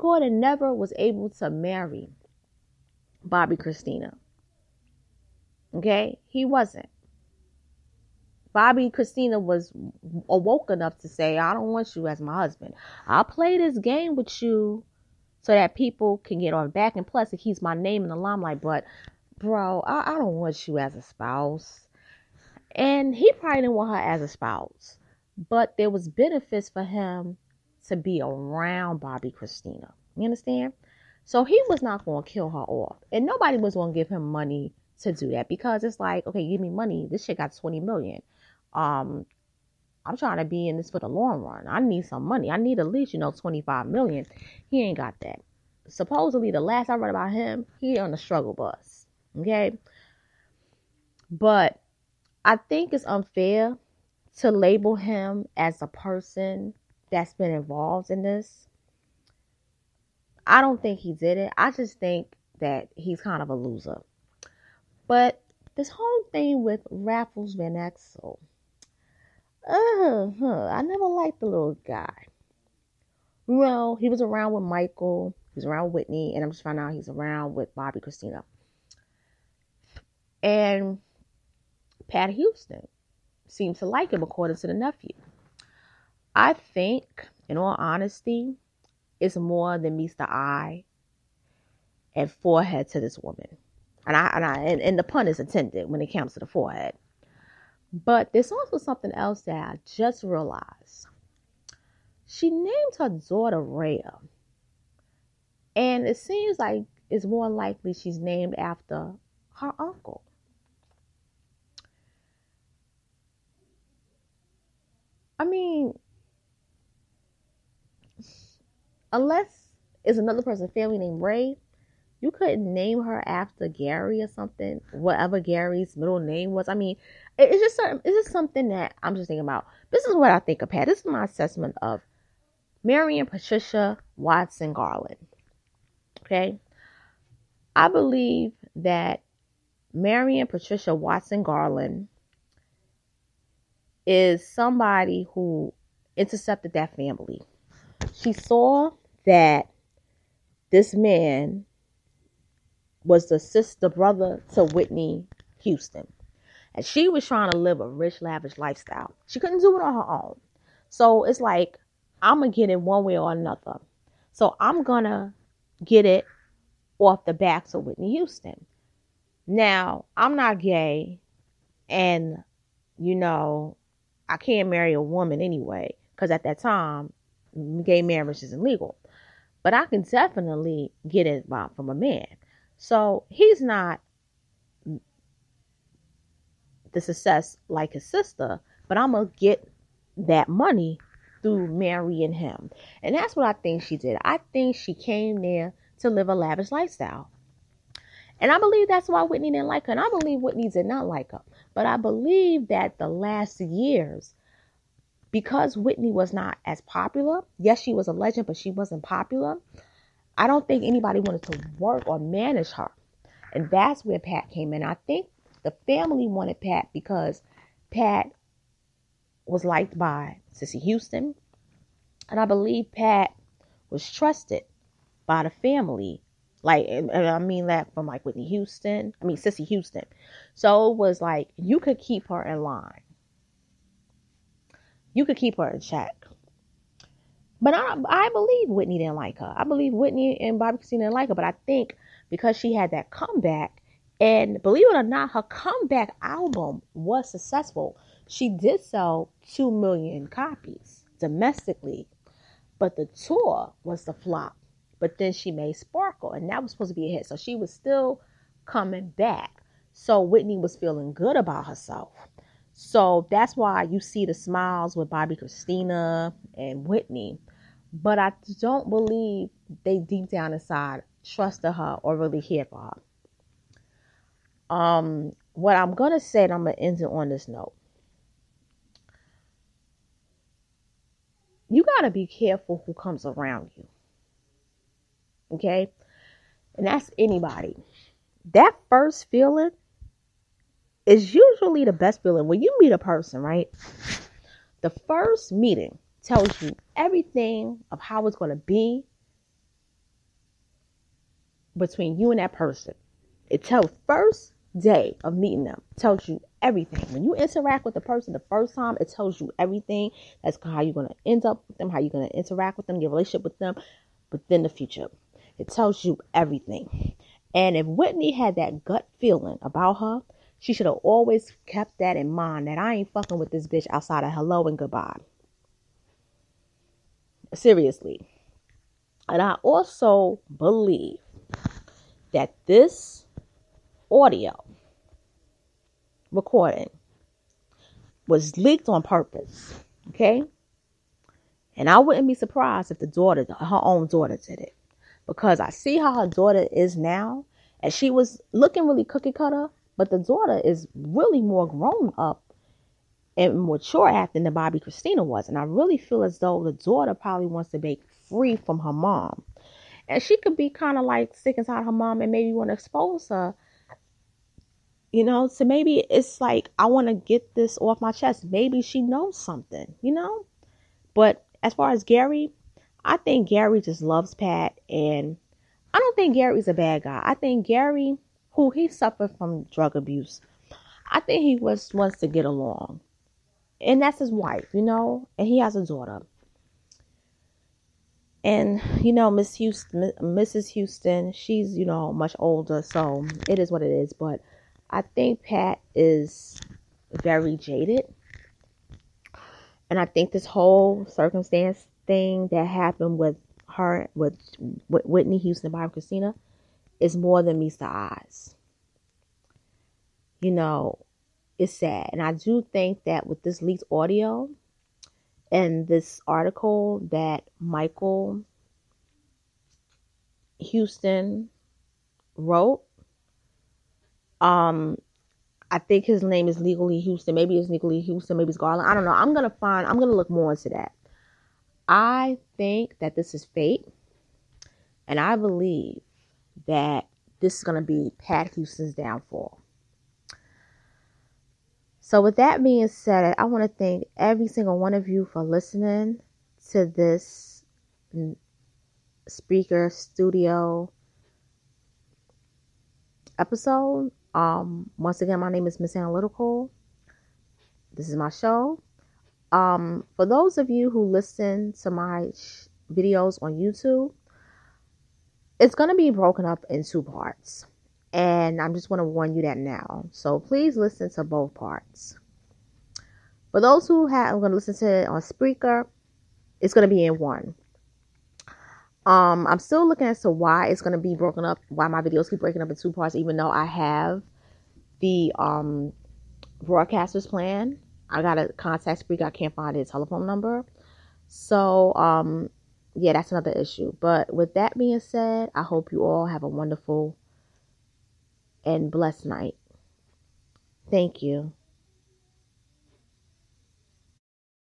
Gordon never was able to marry Bobbi Kristina. Okay? He wasn't. Bobbi Kristina was awoke enough to say, I don't want you as my husband. I'll play this game with you so that people can get on back. And plus, it keeps my name in the limelight. But, bro, I don't want you as a spouse. And he probably didn't want her as a spouse. But there was benefits for him to be around Bobbi Kristina. You understand? So he was not going to kill her off. And nobody was going to give him money to do that. Because it's like, okay, give me money. This shit got 20 million. I'm trying to be in this for the long run. I need some money. I need at least, 25 million. He ain't got that. Supposedly, the last I read about him, he on the struggle bus. Okay? But I think it's unfair to label him as a person that's been involved in this. I don't think he did it. I just think that he's kind of a loser. But this whole thing with Raffles Van Exel, I never liked the little guy. Well, he was around with Michael, he was around with Whitney, and I'm just finding out he's around with Bobbi Kristina. And Pat Houston seems to like him, according to the nephew. I think, in all honesty, it's more than meets the eye and forehead to this woman. And the pun is intended when it comes to the forehead. But there's also something else that I just realized. She named her daughter Rhea. And it seems like it's more likely she's named after her uncle. I mean, unless it's another person's family named Ray, you couldn't name her after Gary or something, whatever Gary's middle name was. I mean, it's just something that I'm just thinking about. This is what I think of Pat. This is my assessment of Marion Patricia Watson Garland. Okay? I believe that Marion Patricia Watson Garland is somebody who intercepted that family. She saw that this man was the brother to Whitney Houston. And she was trying to live a rich, lavish lifestyle. She couldn't do it on her own. So it's like, I'm going to get it one way or another. So I'm going to get it off the backs of Whitney Houston. Now, I'm not gay. And, I can't marry a woman anyway. Because at that time, gay marriage isn't legal. But I can definitely get it from a man. So he's not the success like his sister, but I'm going to get that money through marrying him. And that's what I think she did. I think she came there to live a lavish lifestyle. And I believe that's why Whitney didn't like her. And I believe Whitney did not like her. But I believe that the last years, because Whitney was not as popular, yes, she was a legend, but she wasn't popular, I don't think anybody wanted to work or manage her. And that's where Pat came in. I think the family wanted Pat because Pat was liked by Cissy Houston. And I believe Pat was trusted by the family. And I mean that from Cissy Houston. So it was like, you could keep her in line. You could keep her in check. But I believe Whitney didn't like her. I believe Whitney and Bobbi Kristina didn't like her. But I think because she had that comeback, and believe it or not, her comeback album was successful. She did sell 2 million copies domestically. But the tour was the flop. But then she made Sparkle, and that was supposed to be a hit. So she was still coming back. So Whitney was feeling good about herself. So that's why you see the smiles with Bobbi Kristina and Whitney. But I don't believe they deep down inside trusted her or really cared for her. What I'm going to say, and I'm going to end it on this note. You got to be careful who comes around you. Okay? And that's anybody. That first feeling is usually the best feeling. When you meet a person, right? The first meeting tells you everything of how it's going to be between you and that person. It tells first day of meeting them, tells you everything. When you interact with the person the first time, it tells you everything. That's how you're going to end up with them, how you're going to interact with them, your relationship with them, but then the future. It tells you everything. And if Whitney had that gut feeling about her, she should have always kept that in mind, that I ain't fucking with this bitch outside of hello and goodbye. Seriously. And I also believe that this audio recording was leaked on purpose. Okay? And I wouldn't be surprised if her own daughter did it. Because I see how her daughter is now. And she was looking really cookie cutter. But the daughter is really more grown up and mature acting than Bobbi Kristina was. And I really feel as though the daughter probably wants to break free from her mom. And she could be kind of like sick and tired of her mom and maybe want to expose her. You know, so maybe it's like, I want to get this off my chest. Maybe she knows something, you know. But as far as Gary, I think Gary just loves Pat. And I don't think Gary's a bad guy. I think Gary, who he suffered from drug abuse, I think he wants to get along. And that's his wife, you know. And he has a daughter. And, you know, Mrs. Houston, she's, you know, much older. So it is what it is. But I think Pat is very jaded. And I think this whole circumstance thing that happened with her, with Whitney Houston and Bobbi Kristina, is more than meets the eyes. You know, it's sad. And I do think that with this leaked audio and this article that Michael Houston wrote, I think his name is Legally Houston. Maybe it's Legally Houston. Maybe it's Garland. I don't know. I'm going to look more into that. I think that this is fate. And I believe that this is going to be Pat Houston's downfall. So with that being said, I want to thank every single one of you for listening to this Spreaker Studio episode. Once again, my name is Miss Analytical. This is my show. For those of you who listen to my videos on YouTube, it's going to be broken up in 2 parts. And I'm just going to warn you that now. So please listen to both parts. For those who are going to listen to it on Spreaker, it's going to be in 1. I'm still looking as to why it's going to be broken up, why my videos keep breaking up in 2 parts, even though I have the broadcaster's plan. I got to contact Spreaker. I can't find his telephone number. So, yeah, that's another issue. But with that being said, I hope you all have a wonderful and blessed night. Thank you.